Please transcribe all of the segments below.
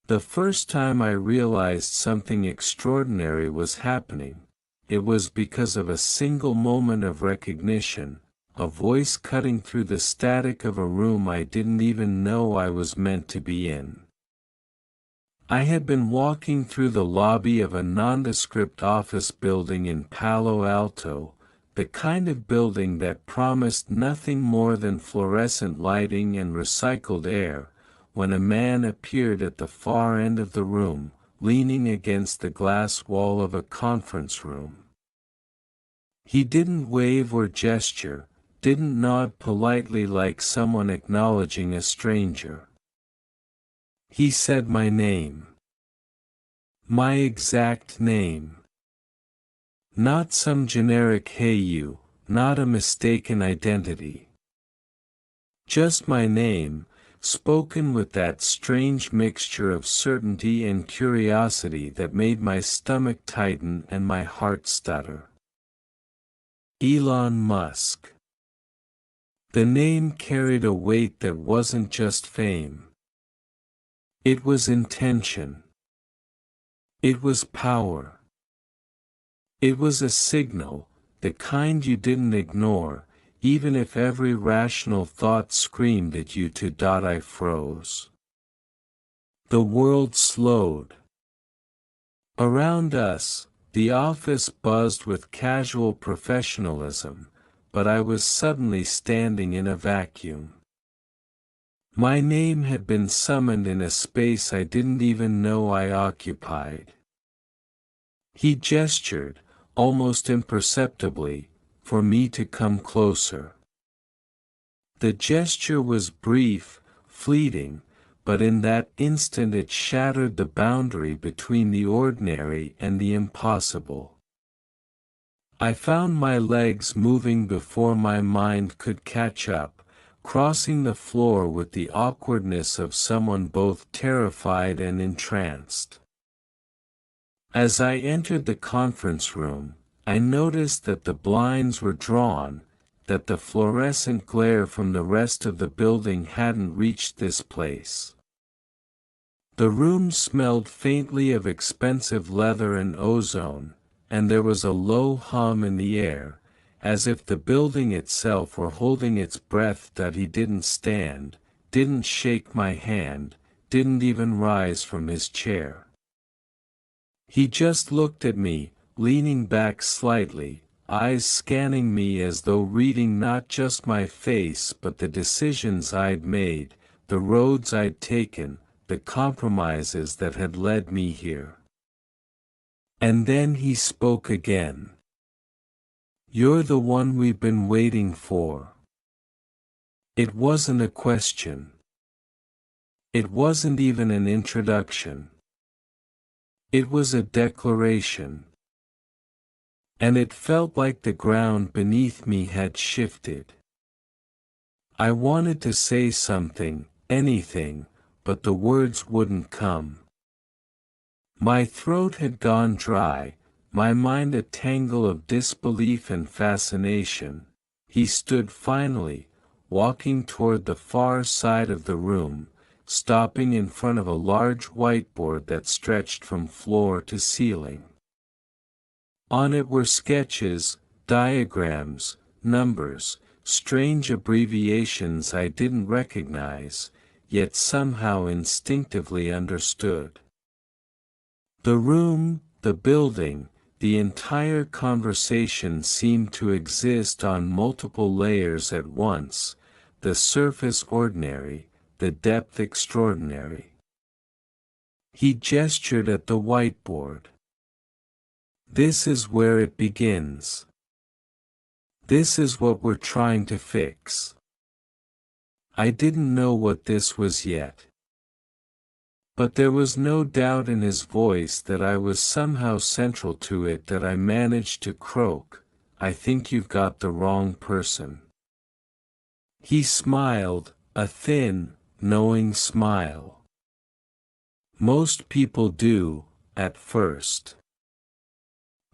The first time I realized something extraordinary was happening, it was because of a single moment of recognition, a voice cutting through the static of a room I didn't even know I was meant to be in. I had been walking through the lobby of a nondescript office building in Palo Alto, the kind of building that promised nothing more than fluorescent lighting and recycled air, when a man appeared at the far end of the room, leaning against the glass wall of a conference room. He didn't wave or gesture, didn't nod politely like someone acknowledging a stranger. He said my name. My exact name. Not some generic "hey you," not a mistaken identity. Just my name, spoken with that strange mixture of certainty and curiosity that made my stomach tighten and my heart stutter. Elon Musk. The name carried a weight that wasn't just fame. It was intention. It was power. It was a signal, the kind you didn't ignore, even if every rational thought screamed at you to. I froze. The world slowed. Around us, the office buzzed with casual professionalism, but I was suddenly standing in a vacuum. My name had been summoned in a space I didn't even know I occupied. He gestured, almost imperceptibly, for me to come closer. The gesture was brief, fleeting, but in that instant it shattered the boundary between the ordinary and the impossible. I found my legs moving before my mind could catch up, crossing the floor with the awkwardness of someone both terrified and entranced. As I entered the conference room, I noticed that the blinds were drawn, that the fluorescent glare from the rest of the building hadn't reached this place. The room smelled faintly of expensive leather and ozone, and there was a low hum in the air, as if the building itself were holding its breath. He didn't stand, didn't shake my hand, didn't even rise from his chair. He just looked at me, leaning back slightly, eyes scanning me as though reading not just my face but the decisions I'd made, the roads I'd taken, the compromises that had led me here. And then he spoke again. "You're the one we've been waiting for." It wasn't a question. It wasn't even an introduction. It was a declaration. And it felt like the ground beneath me had shifted. I wanted to say something, anything, but the words wouldn't come. My throat had gone dry, my mind a tangle of disbelief and fascination. He stood finally, walking toward the far side of the room, stopping in front of a large whiteboard that stretched from floor to ceiling. On it were sketches, diagrams, numbers, strange abbreviations I didn't recognize, yet somehow instinctively understood. The room, the building, the entire conversation seemed to exist on multiple layers at once, the surface ordinary, the depth extraordinary. He gestured at the whiteboard. "This is where it begins. This is what we're trying to fix." I didn't know what this was yet. But there was no doubt in his voice that I was somehow central to it. That I managed to croak, "I think you've got the wrong person." He smiled, a thin, knowing smile. Most people do, at first.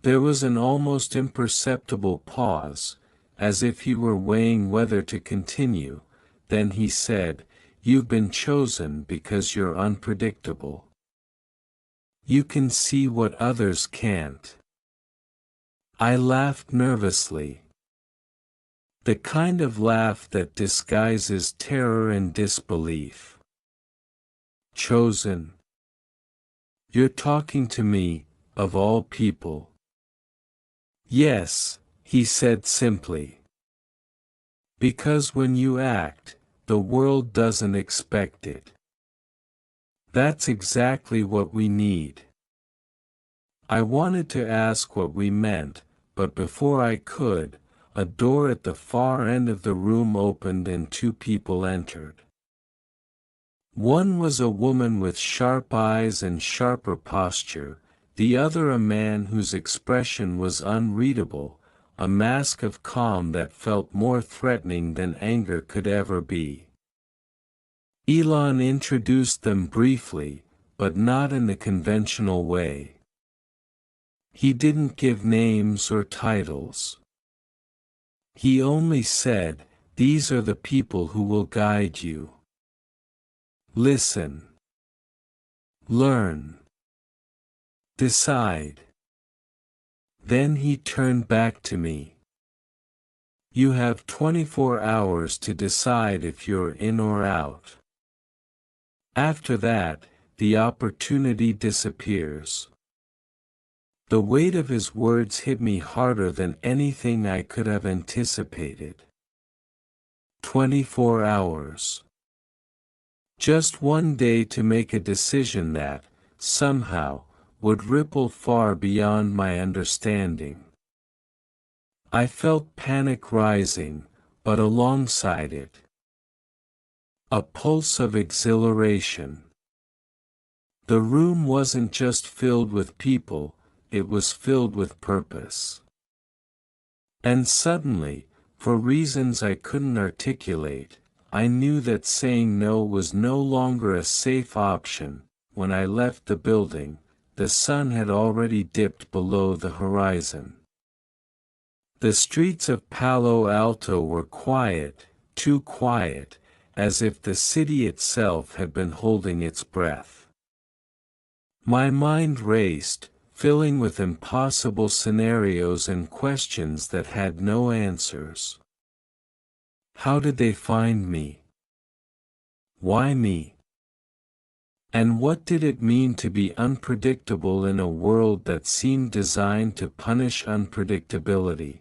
There was an almost imperceptible pause, as if he were weighing whether to continue. Then he said, "You've been chosen because you're unpredictable." You can see what others can't. I laughed nervously. The kind of laugh that disguises terror and disbelief. Chosen. You're talking to me, of all people. Yes, he said simply. Because when you act, the world doesn't expect it. That's exactly what we need. I wanted to ask what we meant, but before I could, a door at the far end of the room opened and two people entered. One was a woman with sharp eyes and sharper posture, the other a man whose expression was unreadable, a mask of calm that felt more threatening than anger could ever be. Elon introduced them briefly, but not in the conventional way. He didn't give names or titles. He only said, "These are the people who will guide you. Listen. Learn. Decide." Then he turned back to me. "You have 24 hours to decide if you're in or out. After that, the opportunity disappears." The weight of his words hit me harder than anything I could have anticipated. 24 hours. Just one day to make a decision that, somehow, would ripple far beyond my understanding. I felt panic rising, but alongside it, a pulse of exhilaration. The room wasn't just filled with people, it was filled with purpose. And suddenly, for reasons I couldn't articulate, I knew that saying no was no longer a safe option. When I left the building, the sun had already dipped below the horizon. The streets of Palo Alto were quiet, too quiet, as if the city itself had been holding its breath. My mind raced, filling with impossible scenarios and questions that had no answers. How did they find me? Why me? And what did it mean to be unpredictable in a world that seemed designed to punish unpredictability?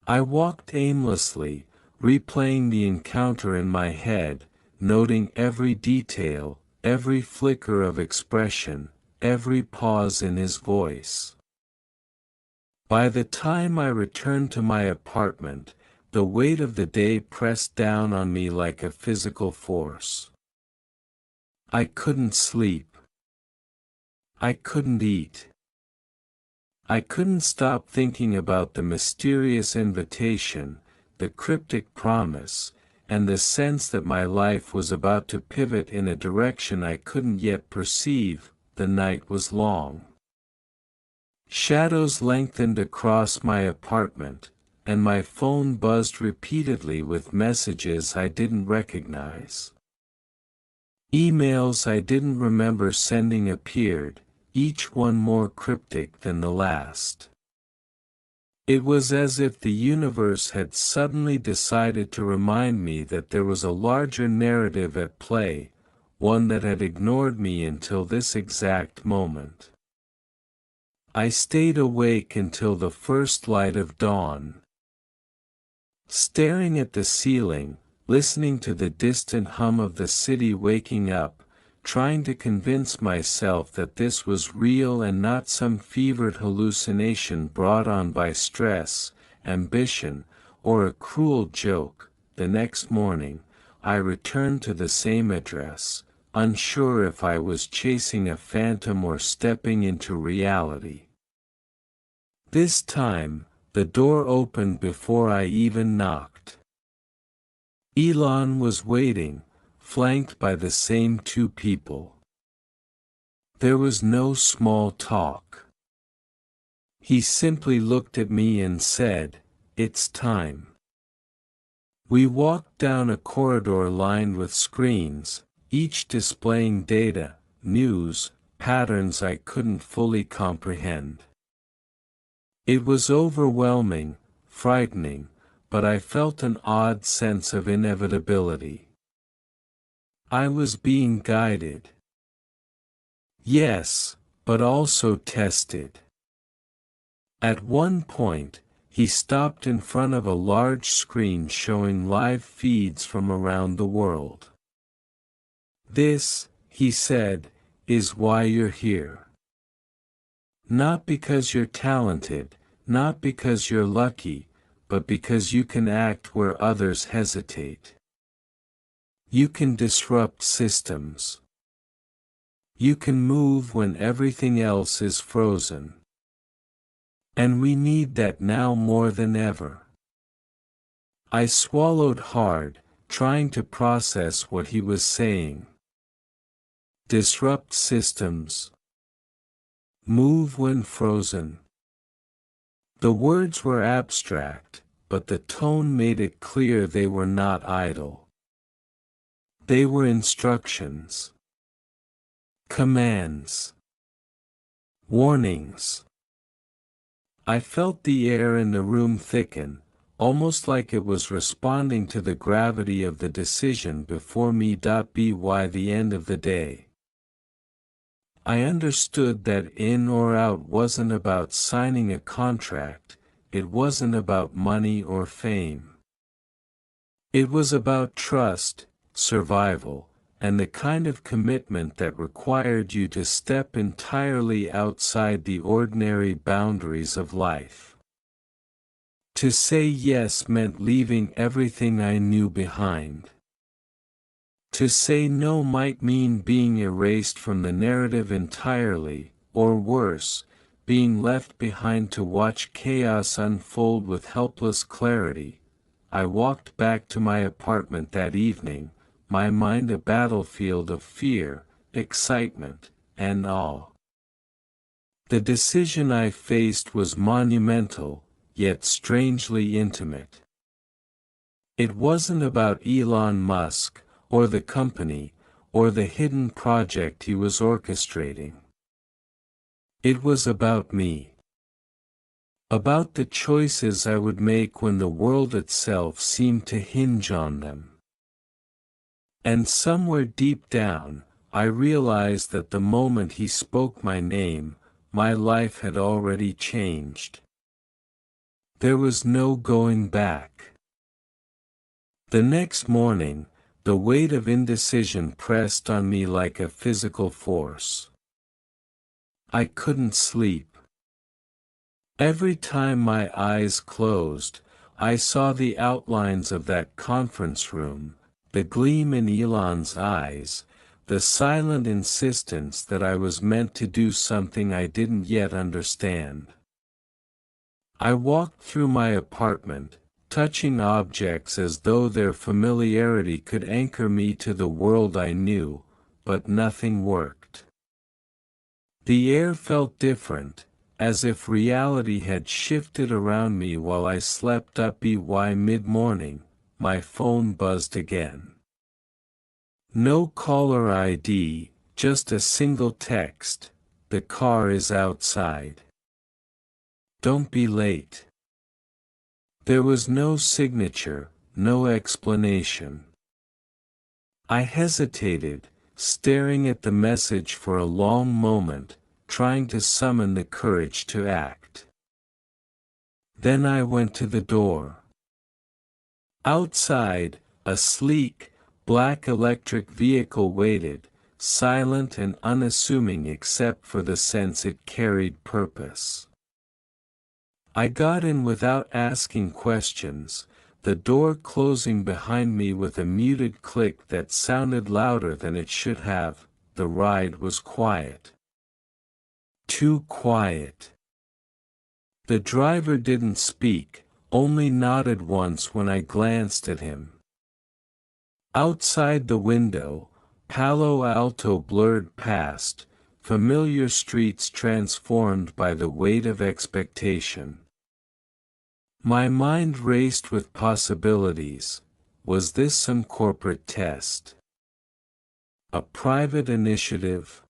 I walked aimlessly, replaying the encounter in my head, noting every detail, every flicker of expression, every pause in his voice. By the time I returned to my apartment, the weight of the day pressed down on me like a physical force. I couldn't sleep. I couldn't eat. I couldn't stop thinking about the mysterious invitation, the cryptic promise, and the sense that my life was about to pivot in a direction I couldn't yet perceive. The night was long. Shadows lengthened across my apartment, and my phone buzzed repeatedly with messages I didn't recognize. Emails I didn't remember sending appeared, each one more cryptic than the last. It was as if the universe had suddenly decided to remind me that there was a larger narrative at play, one that had ignored me until this exact moment. I stayed awake until the first light of dawn. Staring at the ceiling, listening to the distant hum of the city waking up, trying to convince myself that this was real and not some fevered hallucination brought on by stress, ambition, or a cruel joke. The next morning, I returned to the same address, unsure if I was chasing a phantom or stepping into reality. This time, the door opened before I even knocked. Elon was waiting, flanked by the same two people. There was no small talk. He simply looked at me and said, "It's time." We walked down a corridor lined with screens, each displaying data, news, patterns I couldn't fully comprehend. It was overwhelming, frightening, but I felt an odd sense of inevitability. I was being guided. Yes, but also tested. At one point, he stopped in front of a large screen showing live feeds from around the world. "This," he said, "is why you're here. Not because you're talented, not because you're lucky, but because you can act where others hesitate. You can disrupt systems. You can move when everything else is frozen. And we need that now more than ever." I swallowed hard, trying to process what he was saying. Disrupt systems. Move when frozen. The words were abstract, but the tone made it clear they were not idle. They were instructions. Commands. Warnings. I felt the air in the room thicken, almost like it was responding to the gravity of the decision before me. By the end of the day, I understood that in or out wasn't about signing a contract, it wasn't about money or fame. It was about trust, survival, and the kind of commitment that required you to step entirely outside the ordinary boundaries of life. To say yes meant leaving everything I knew behind. To say no might mean being erased from the narrative entirely, or worse, being left behind to watch chaos unfold with helpless clarity. I walked back to my apartment that evening, my mind a battlefield of fear, excitement, and awe. The decision I faced was monumental, yet strangely intimate. It wasn't about Elon Musk, or the company, or the hidden project he was orchestrating. It was about me. About the choices I would make when the world itself seemed to hinge on them. And somewhere deep down, I realized that the moment he spoke my name, my life had already changed. There was no going back. The next morning, the weight of indecision pressed on me like a physical force. I couldn't sleep. Every time my eyes closed, I saw the outlines of that conference room, the gleam in Elon's eyes, the silent insistence that I was meant to do something I didn't yet understand. I walked through my apartment, touching objects as though their familiarity could anchor me to the world I knew, but nothing worked. The air felt different, as if reality had shifted around me while I slept. By mid-morning, my phone buzzed again. No caller ID, just a single text: "The car is outside. Don't be late." There was no signature, no explanation. I hesitated, staring at the message for a long moment, trying to summon the courage to act. Then I went to the door. Outside, a sleek, black electric vehicle waited, silent and unassuming except for the sense it carried purpose. I got in without asking questions, the door closing behind me with a muted click that sounded louder than it should have. The ride was quiet. Too quiet. The driver didn't speak, only nodded once when I glanced at him. Outside the window, Palo Alto blurred past, familiar streets transformed by the weight of expectation. My mind raced with possibilities. Was this some corporate test? A private initiative?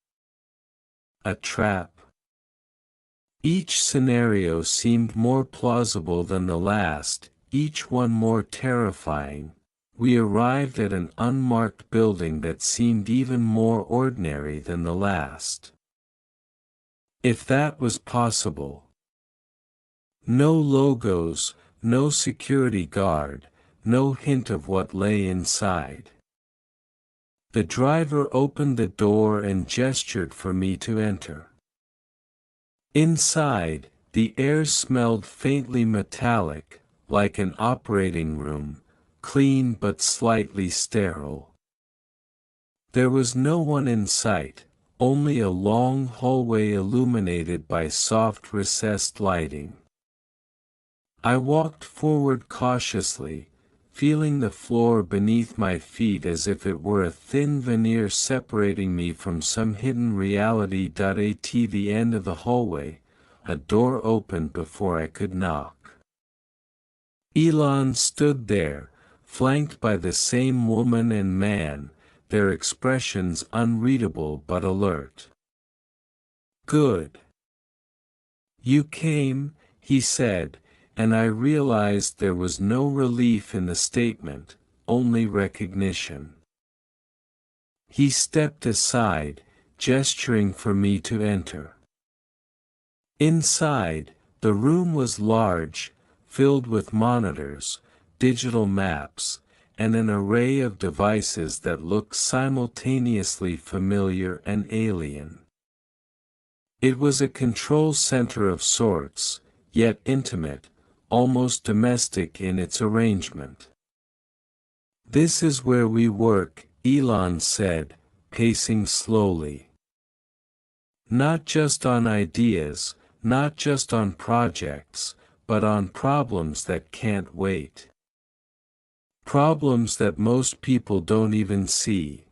A trap. Each scenario seemed more plausible than the last, each one more terrifying. We arrived at an unmarked building that seemed even more ordinary than the last. If that was possible. No logos, no security guard, no hint of what lay inside. The driver opened the door and gestured for me to enter. Inside, the air smelled faintly metallic, like an operating room, clean but slightly sterile. There was no one in sight, only a long hallway illuminated by soft recessed lighting. I walked forward cautiously, feeling the floor beneath my feet as if it were a thin veneer separating me from some hidden reality. At the end of the hallway, a door opened before I could knock. Elon stood there, flanked by the same woman and man, their expressions unreadable but alert. "Good. You came," he said, and I realized there was no relief in the statement, only recognition. He stepped aside, gesturing for me to enter. Inside, the room was large, filled with monitors, digital maps, and an array of devices that looked simultaneously familiar and alien. It was a control center of sorts, yet intimate, almost domestic in its arrangement. "This is where we work," Elon said, pacing slowly. "Not just on ideas, not just on projects, but on problems that can't wait. Problems that most people don't even see."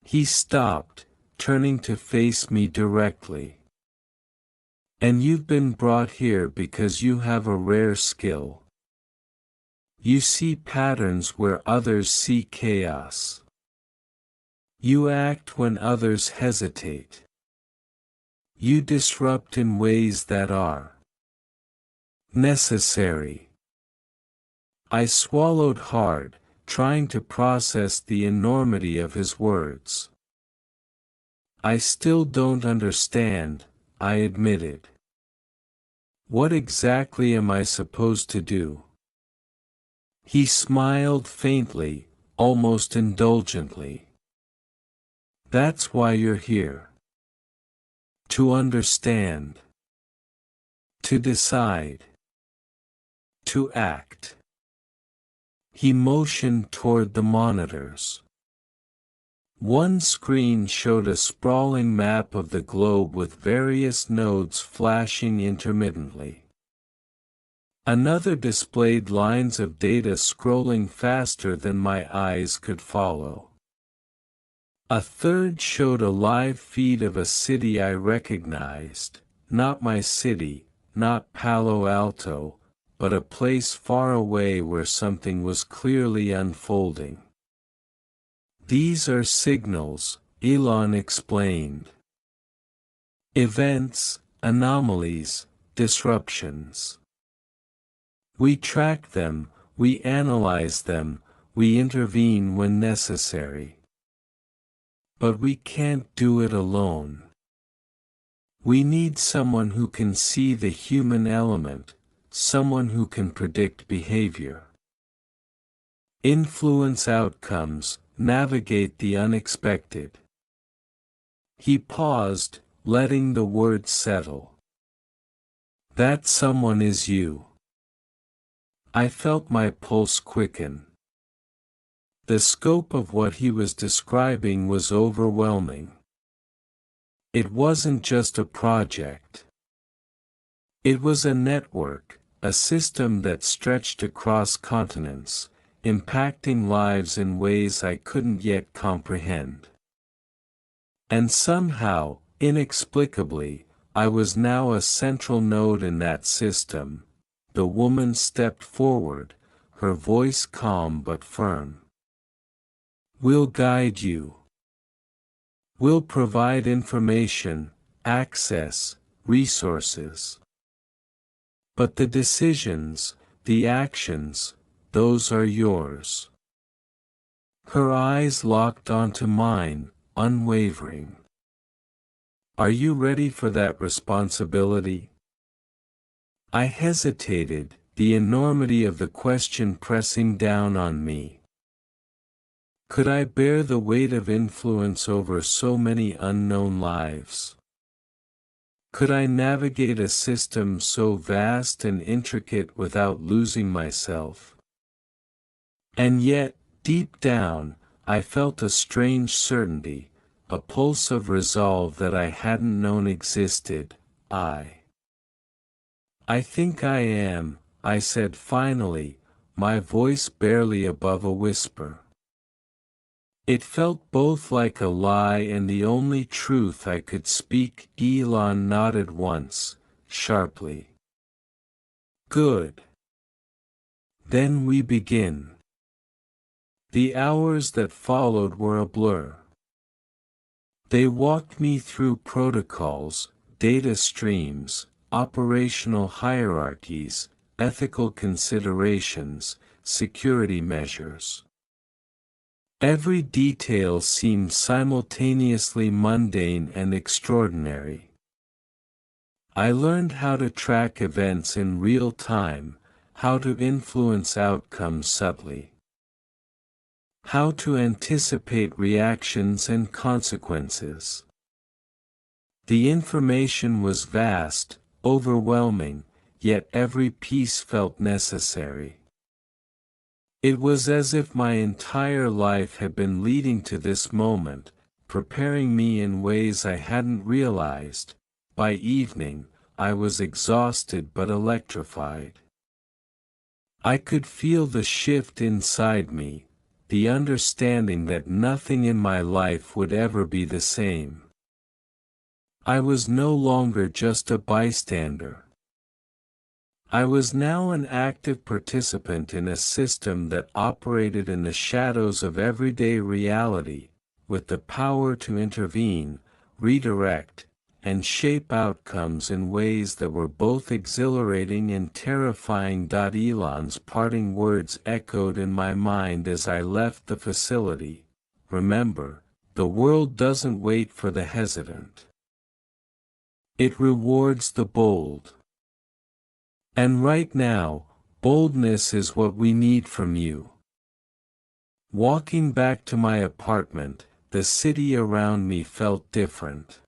He stopped, turning to face me directly. "And you've been brought here because you have a rare skill. You see patterns where others see chaos. You act when others hesitate. You disrupt in ways that are necessary." I swallowed hard, trying to process the enormity of his words. "I still don't understand," I admitted. "What exactly am I supposed to do?" He smiled faintly, almost indulgently. "That's why you're here. To understand. To decide. To act." He motioned toward the monitors. One screen showed a sprawling map of the globe with various nodes flashing intermittently. Another displayed lines of data scrolling faster than my eyes could follow. A third showed a live feed of a city I recognized, not my city, not Palo Alto, but a place far away where something was clearly unfolding. "These are signals," Elon explained. "Events, anomalies, disruptions. We track them, we analyze them, we intervene when necessary. But we can't do it alone. We need someone who can see the human element, someone who can predict behavior. Influence outcomes, navigate the unexpected." He paused, letting the words settle. "That someone is you." I felt my pulse quicken. The scope of what he was describing was overwhelming. It wasn't just a project. It was a network, a system that stretched across continents, impacting lives in ways I couldn't yet comprehend. And somehow, inexplicably, I was now a central node in that system. The woman stepped forward, her voice calm but firm. "We'll guide you. We'll provide information, access, resources. But the decisions, the actions, those are yours. Her eyes locked onto mine, unwavering. Are you ready for that responsibility? I hesitated, the enormity of the question pressing down on me. Could I bear the weight of influence over so many unknown lives? Could I navigate a system so vast and intricate without losing myself? And yet, deep down, I felt a strange certainty, a pulse of resolve that I hadn't known existed. I think I am, I said finally, my voice barely above a whisper. It felt both like a lie and the only truth I could speak. Elon nodded once, sharply. Good. Then we begin. The hours that followed were a blur. They walked me through protocols, data streams, operational hierarchies, ethical considerations, security measures. Every detail seemed simultaneously mundane and extraordinary. I learned how to track events in real time, how to influence outcomes subtly, how to anticipate reactions and consequences. The information was vast, overwhelming, yet every piece felt necessary. It was as if my entire life had been leading to this moment, preparing me in ways I hadn't realized. By evening, I was exhausted but electrified. I could feel the shift inside me, the understanding that nothing in my life would ever be the same. I was no longer just a bystander. I was now an active participant in a system that operated in the shadows of everyday reality, with the power to intervene, redirect, and shape outcomes in ways that were both exhilarating and terrifying. Elon's parting words echoed in my mind as I left the facility. Remember, the world doesn't wait for the hesitant. It rewards the bold. And right now, boldness is what we need from you. Walking back to my apartment, the city around me felt different.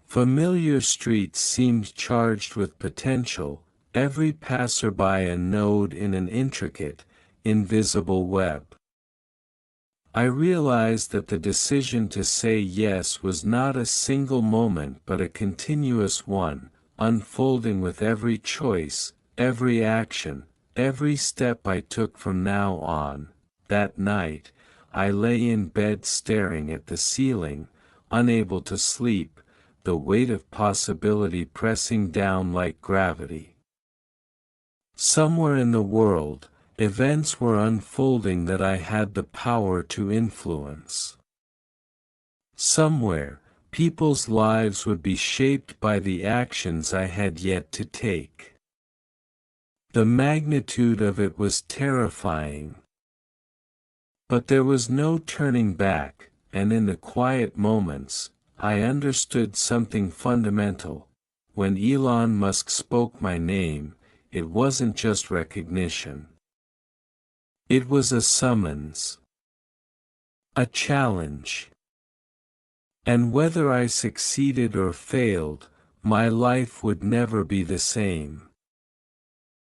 Familiar streets seemed charged with potential, every passerby a node in an intricate, invisible web. I realized that the decision to say yes was not a single moment but a continuous one, unfolding with every choice, every action, every step I took from now on. That night, I lay in bed staring at the ceiling, unable to sleep, the weight of possibility pressing down like gravity. Somewhere in the world, events were unfolding that I had the power to influence. Somewhere, people's lives would be shaped by the actions I had yet to take. The magnitude of it was terrifying. But there was no turning back, and in the quiet moments, I understood something fundamental. When Elon Musk spoke my name, it wasn't just recognition. It was a summons. A challenge. And whether I succeeded or failed, my life would never be the same.